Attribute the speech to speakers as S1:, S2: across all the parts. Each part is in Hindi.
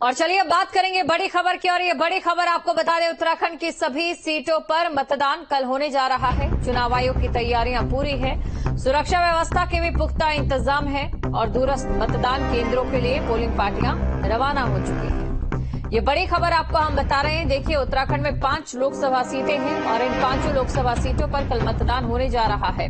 S1: और चलिए अब बात करेंगे बड़ी खबर की। और ये बड़ी खबर आपको बता दें, उत्तराखंड की सभी सीटों पर मतदान कल होने जा रहा है। चुनाव आयोग की तैयारियां पूरी है, सुरक्षा व्यवस्था के भी पुख्ता इंतजाम है और दूरस्थ मतदान केंद्रों के लिए पोलिंग पार्टियां रवाना हो चुकी हैं। ये बड़ी खबर आपको हम बता रहे हैं। देखिए, उत्तराखंड में 5 लोकसभा सीटें हैं और इन 5 लोकसभा सीटों पर कल मतदान होने जा रहा है।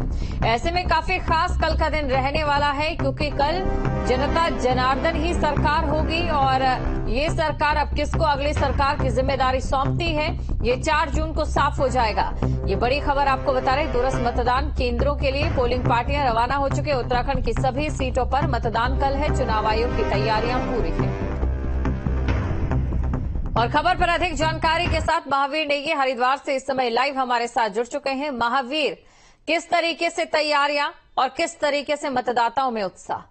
S1: ऐसे में काफी खास कल का दिन रहने वाला है, क्योंकि कल जनता जनार्दन ही सरकार होगी और ये सरकार अब किसको अगली सरकार की जिम्मेदारी सौंपती है, ये 4 जून को साफ हो जाएगा। ये बड़ी खबर आपको बता रहे हैं। दूरस्थ मतदान केंद्रों के लिए पोलिंग पार्टियां रवाना हो चुके हैं। उत्तराखंड की सभी सीटों पर मतदान कल है। चुनाव आयोग की तैयारियां पूरी हैं। और खबर पर अधिक जानकारी के साथ महावीर नेगी हरिद्वार से इस समय लाइव हमारे साथ जुड़ चुके हैं। महावीर, किस तरीके से तैयारियां और किस तरीके से मतदाताओं में उत्साह?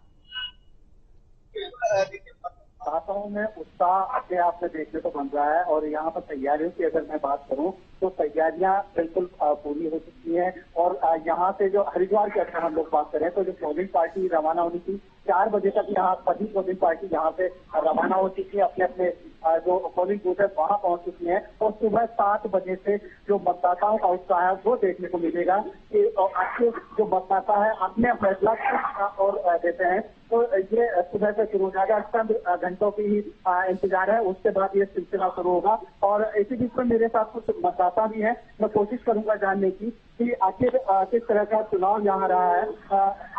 S2: मतदाताओं में उत्साह अपने आप में देखने को बन रहा है। और यहाँ पर तैयारियों की अगर मैं बात करूँ तो तैयारियां बिल्कुल पूरी हो चुकी हैं। और यहाँ से जो हरिद्वार की अगर हम लोग बात करें तो जो पोलिंग पार्टी रवाना होनी थी 4 बजे तक, यहाँ सभी पोलिंग पार्टी यहाँ से रवाना हो चुकी है, अपने अपने जो पोलिंग बूथ है वहां पहुंच चुकी है। और सुबह 7 बजे से जो मतदाताओं का उत्साह है वो देखने को मिलेगा कि आपके जो मतदाता है अपने फैसला और देते हैं। तो ये सुबह से शुरू हो जाएगा। चंद घंटों की ही इंतजार है, उसके बाद ये सिलसिला शुरू होगा। और इसी बीच में मेरे साथ कुछ मतदाता भी हैं, मैं कोशिश करूंगा जानने की कि आखिर किस तरह का चुनाव यहाँ रहा है।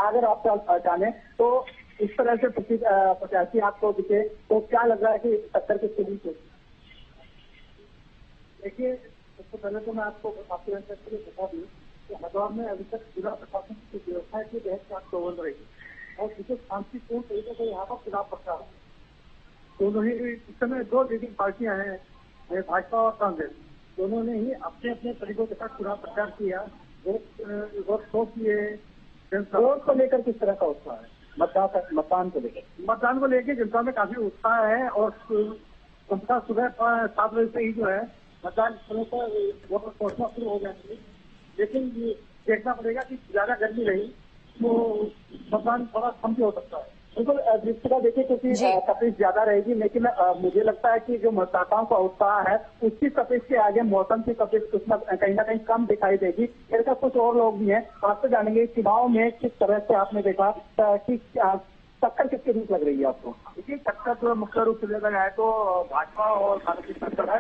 S2: अगर आप जाने तो इस तरह से प्रत्याशी आपको दिखे तो क्या लग रहा है कि टक्कर किसके बीच होगी? देखिए, सबसे पहले तो मैं आपको आपके बता दूं कि हरिद्वार में अभी तक जिला प्रशासन की व्यवस्था की बेहद प्रबंध रही और इसे शांतिपूर्ण तरीके से यहाँ पर चुनाव प्रचार दोनों ही इस समय 2 लीडिंग पार्टियां हैं, भाजपा और कांग्रेस। दोनों ने ही अपने अपने तरीकों के साथ चुनाव प्रचार किया, वोट शो किए। वोट को लेकर किस तरह का उत्साह है? मतदान को लेकर जनता में काफी उत्साह है। और जनता सुबह 7 बजे से ही जो है मतदान स्थलों पर वोट पहुंचना शुरू हो जाएंगे। लेकिन ये देखना पड़ेगा कि ज्यादा गर्मी रही तो मतदान थोड़ा कम भी हो सकता है। बिल्कुल दृष्टिका देखिए, क्योंकि तपिश ज्यादा रहेगी। लेकिन मुझे लगता है कि जो मतदाताओं का उत्साह है उसकी तपिश के आगे मौसम की तपिश उसमें कहीं ना कहीं कम दिखाई देगी। ऐसा कुछ और लोग भी हैं, आपसे जानेंगे चुनाव में किस तरह से आपने देखा कि टक्कर किसके बीच लग रही है आपको? देखिए, टक्कर जो मुख्य रूप से देखा जाए तो भाजपा और कांग्रेस की टक्कर है।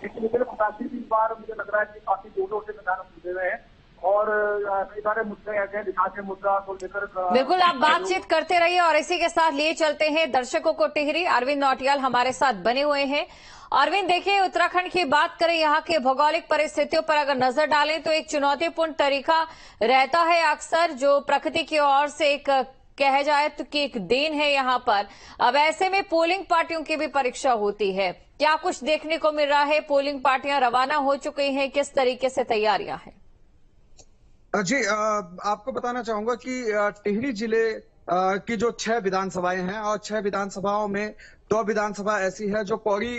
S2: लेकिन मुझे काफी बार मुझे लग रहा है कि काफी जोरों से मैदान दे रहे हैं और कई सारे मुद्दे ऐसे हैं, विकास के मुद्दा को लेकर।
S1: बिल्कुल, आप बातचीत करते रहिए और इसी के साथ लिए चलते हैं दर्शकों को टिहरी। अरविंद नौटियाल हमारे साथ बने हुए हैं। अरविंद, देखिए, उत्तराखंड की बात करें, यहाँ के भौगोलिक परिस्थितियों पर अगर नजर डालें तो एक चुनौतीपूर्ण तरीका रहता है अक्सर, जो प्रकृति की ओर से एक कह जाए तो कि एक देन है यहाँ पर। अब ऐसे में पोलिंग पार्टियों की भी परीक्षा होती है, क्या कुछ देखने को मिल रहा है? पोलिंग पार्टियां रवाना हो चुकी हैं, किस तरीके से तैयारियां हैं?
S3: जी, आपको बताना चाहूंगा कि टिहरी जिले की जो 6 विधानसभाएं हैं और 6 विधानसभाओं में 2 विधानसभा ऐसी है जो पौड़ी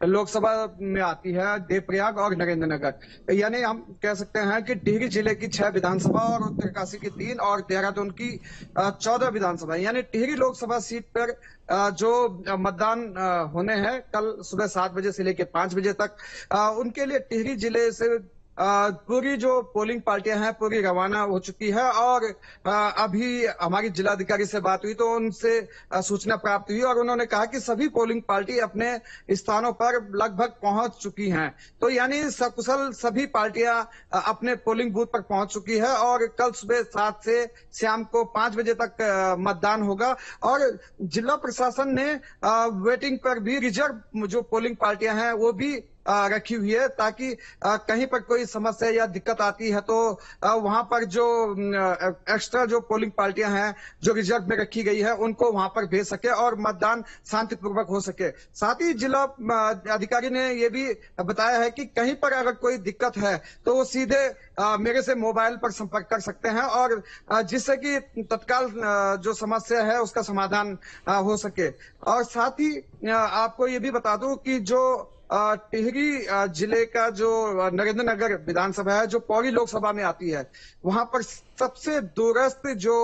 S3: लोकसभा में आती है, देवप्रयाग और नरेंद्रनगर। यानी हम कह सकते हैं कि टिहरी जिले की 6 विधानसभा और उत्तरकाशी की 3 और देहरादून की 14 विधानसभा। यानी टिहरी लोकसभा सीट पर जो मतदान होने हैं कल सुबह 7 बजे से लेकर 5 बजे तक, उनके लिए टिहरी जिले से पूरी जो पोलिंग पार्टियां हैं पूरी रवाना हो चुकी है। और अभी हमारी जिलाधिकारी से बात हुई तो उनसे सूचना प्राप्त हुई और उन्होंने कहा कि सभी पोलिंग पार्टी अपने स्थानों पर लगभग पहुंच चुकी हैं। तो यानी सकुशल सभी पार्टियां अपने पोलिंग बूथ पर पहुंच चुकी है और कल सुबह 7 से शाम को 5 बजे तक मतदान होगा। और जिला प्रशासन ने वेटिंग पर भी रिजर्व जो पोलिंग पार्टियां हैं वो भी रखी हुई है, ताकि कहीं पर कोई समस्या या दिक्कत आती है तो वहां पर जो एक्स्ट्रा जो पोलिंग पार्टियां हैं जो रिजर्व में रखी गई है उनको वहां पर भेज सके और मतदान शांतिपूर्वक हो सके। साथ ही जिला अधिकारी ने ये भी बताया है कि कहीं पर अगर कोई दिक्कत है तो वो सीधे मेरे से मोबाइल पर संपर्क कर सकते हैं और जिससे कि तत्काल जो समस्या है उसका समाधान हो सके। और साथ ही आपको ये भी बता दूं कि जो टिहरी जिले का जो नरेंद्रनगर विधानसभा है जो पौड़ी लोकसभा में आती है, वहां पर सबसे दूरस्थ जो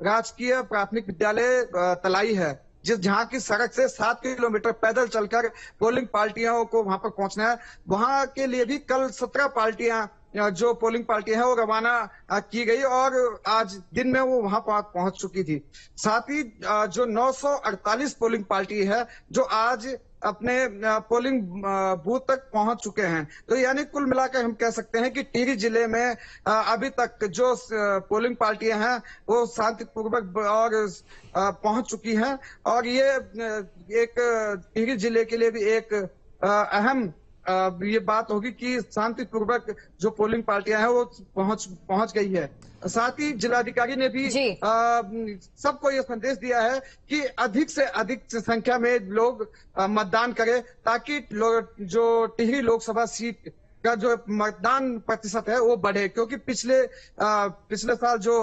S3: राजकीय प्राथमिक विद्यालय तलाई है जहां की सड़क से 7 किलोमीटर पैदल चलकर पोलिंग पार्टियों को वहां पर पहुंचना है, वहां के लिए भी कल 17 पार्टियां जो पोलिंग पार्टी है वो रवाना की गई और आज दिन में वो वहां पहुंच चुकी थी। साथ ही जो 948 पोलिंग पार्टी है जो आज अपने पोलिंग बूथ तक पहुंच चुके हैं। तो यानी कुल मिलाकर हम कह सकते हैं कि टिहरी जिले में अभी तक जो पोलिंग पार्टियां हैं वो शांतिपूर्वक और पहुंच चुकी हैं और ये एक टिहरी जिले के लिए भी एक अहम ये बात होगी कि शांतिपूर्वक जो पोलिंग पार्टियां हैं वो पहुंच गई है। साथ ही जिलाधिकारी ने भी सबको ये संदेश दिया है कि अधिक से अधिक संख्या में लोग मतदान करें ताकि जो टिहरी लोकसभा सीट का जो मतदान प्रतिशत है वो बढ़े, क्योंकि पिछले साल जो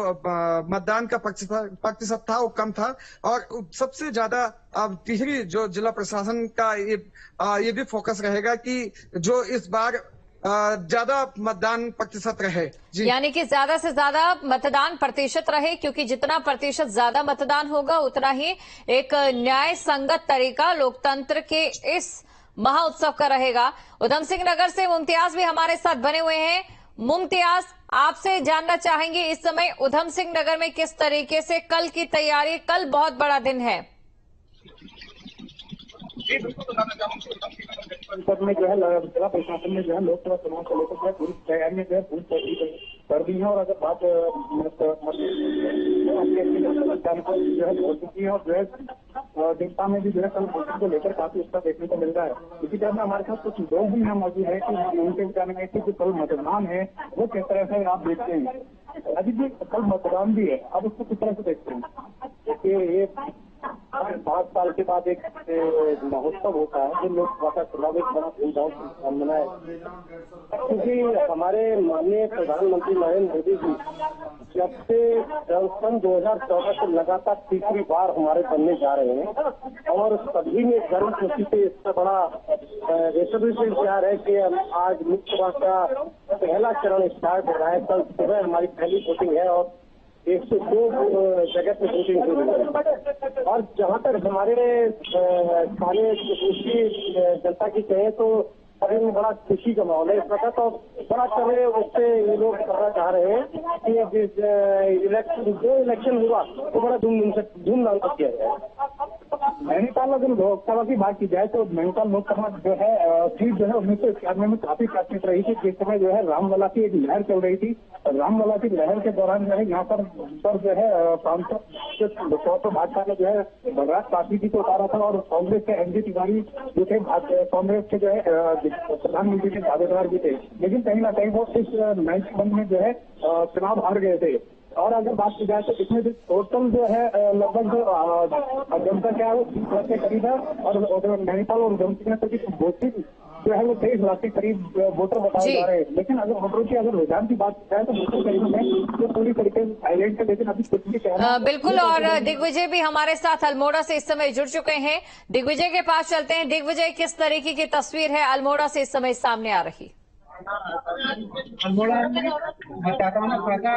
S3: मतदान का प्रतिशत था वो कम था और सबसे ज्यादा अब टिहरी जो जिला प्रशासन का ये भी फोकस रहेगा कि जो इस बार ज्यादा मतदान प्रतिशत रहे। जी,
S1: यानी कि ज्यादा से ज्यादा मतदान प्रतिशत रहे, क्योंकि जितना प्रतिशत ज्यादा मतदान होगा उतना ही एक न्याय संगत तरीका लोकतंत्र के इस महाउत्सव का रहेगा। उधम सिंह नगर से मुमतियाज भी हमारे साथ बने हुए हैं। मुमतियाज, आपसे जानना चाहेंगे इस समय उधम सिंह नगर में किस तरीके से कल की तैयारी, कल बहुत बड़ा दिन है।
S2: परिषद में जो है जिला प्रशासन ने जो है लोकसभा चुनाव को लेकर जो है पूरी तैयारियां जो है पूरी कर दी है और अगर बात जो है हो चुकी है और जो है जनता में भी जो है कल वोटिंग को लेकर काफी उत्साह देखने को मिल रहा है। इसी तरह में हमारे साथ कुछ लोग भी यहाँ मौजूद है कि उनके जानना है कि जो कल मतदान है वो किस तरह से आप देखते हैं। अभी भी कल मतदान भी है, अब उसको किस तरह से देखते हैं? देखिए, ये 5 साल के बाद एक महोत्सव होता है जो लोकसभा का चुनाव एक बड़ा धूमधाम से मनाया, क्योंकि हमारे माननीय प्रधानमंत्री नरेंद्र मोदी जी जब से सन 2014 से लगातार तीसरी बार हमारे बनने जा रहे हैं और सभी ने गर्व खुशी से इसका बड़ा बेसब्री से इंतजार है कि आज लोकसभा का पहला चरण स्टार्ट हो रहा है। कल सुबह हमारी पहली वोटिंग है और 102 जगह पे वोटिंग हुई है और जहाँ तक हमारे सारे दूसरी जनता की कहे तो अभी में बड़ा खुशी का माहौल है इस वक्त। तो बड़ा तरह उससे ये लोग करना चाह रहे हैं कि जो इलेक्शन हुआ वो बड़ा धूमधाम से किया जाए। नैनीताल अगर लोकसभा की बात की जाए तो नैनीताल लोकसभा जो है सीट जो है 1991 में काफी चर्चित रही थी, जिस समय जो है रामलला की एक लहर चल रही थी। रामलला की लहर के दौरान जो है यहाँ पर जो है सांसद भाजपा ने जो है बलराज पासी जी को उतारा था और कांग्रेस के एनडी तिवारी जो थे कांग्रेस के जो है प्रधानमंत्री के दावेदार भी थे, लेकिन कहीं ना कहीं वो इस 91 में जो है चुनाव हार गए थे। और अगर बात की जाए तो इसमें टोटल जो है लगभग जनता क्या है वो 30 लाख के करीब है और नैनीताल और उधम सिंह नगर की वोटिंग जो है वो 23 लाख के करीब वोटर बताए जा रहे हैं। लेकिन अगर वोटरों की अगर रुझान की बात की जाए तो वोटर करीब में जो पूरी तरीके से साइलेंट है, लेकिन अभी कुछ भी कहना
S1: बिल्कुल। और दिग्विजय भी हमारे साथ अल्मोड़ा से इस समय जुड़ चुके हैं। दिग्विजय के पास चलते हैं। दिग्विजय, किस तरीके की तस्वीर है अल्मोड़ा से इस समय सामने आ रही?
S2: अल्मोड़ा मतदाताओं का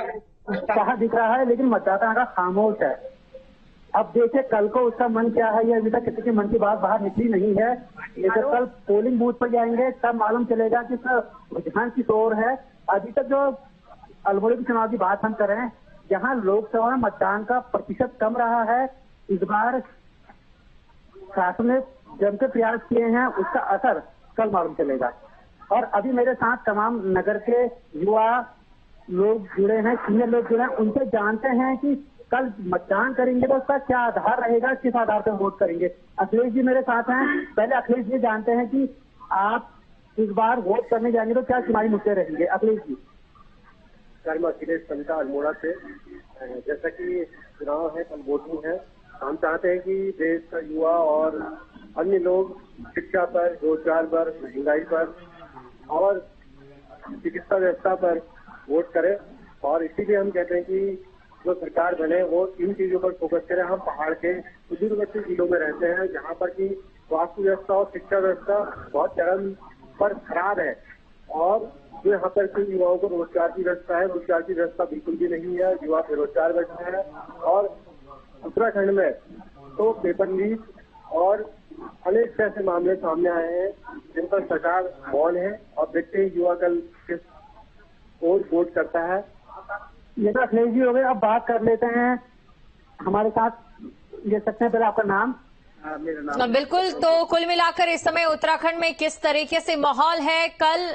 S2: उत्साह दिख रहा है, लेकिन मतदाता का खामोश है। अब देखिए कल को उसका मन क्या है, ये अभी तक किसी के मन की बात बाहर निकली नहीं है। ये जब कल पोलिंग बूथ पर जाएंगे तब मालूम चलेगा कि रुझान की ओर है। अभी तक जो अल्मोड़ा के चुनाव की बात हम करें, जहां लोकसभा में मतदान का प्रतिशत कम रहा है, इस बार शासन ने जमकर प्रयास किए हैं, उसका असर कल मालूम चलेगा। और अभी मेरे साथ तमाम नगर के युवा लोग जुड़े हैं, सीनियर लोग जुड़े हैं, उनसे जानते हैं कि कल मतदान करेंगे तो उसका क्या आधार रहेगा, किस आधार पर वोट करेंगे। अखिलेश जी मेरे साथ हैं। पहले अखिलेश जी जानते हैं कि आप इस बार वोट करने जाएंगे तो क्या चुनावी मुद्दे रहेंगे। अखिलेश जी।
S4: अखिलेश संता अल्मोड़ा से। जैसा कि चुनाव है, कल वोटिंग है, हम चाहते हैं कि देश का युवा और अन्य लोग शिक्षा पर, रोजगार पर, महंगाई पर और चिकित्सा व्यवस्था पर वोट करें। और इसीलिए हम कहते हैं कि जो सरकार बने वो इन चीजों पर फोकस करें। हम पहाड़ के सुदूरवर्ती जिलों में रहते हैं जहाँ पर की स्वास्थ्य व्यवस्था और शिक्षा व्यवस्था बहुत चरम पर खराब है और जो यहाँ पर के युवाओं को रोजगार की व्यवस्था है, रोजगार की व्यवस्था बिल्कुल भी नहीं है, युवा बेरोजगार बैठे हैं। और उत्तराखंड में तो पेपर लीक और अनेक ऐसे मामले सामने आए हैं जिन पर सरकार मौन है और देखते ही युवा कल किस ओर वोट करता है।
S2: ये तो अखिलेश जी हो गए। अब बात कर लेते हैं हमारे साथ ले सकते हैं पहले आपका नाम।
S4: मेरा नाम
S1: बिल्कुल, तो कुल मिलाकर इस समय उत्तराखंड में किस तरीके से माहौल है? कल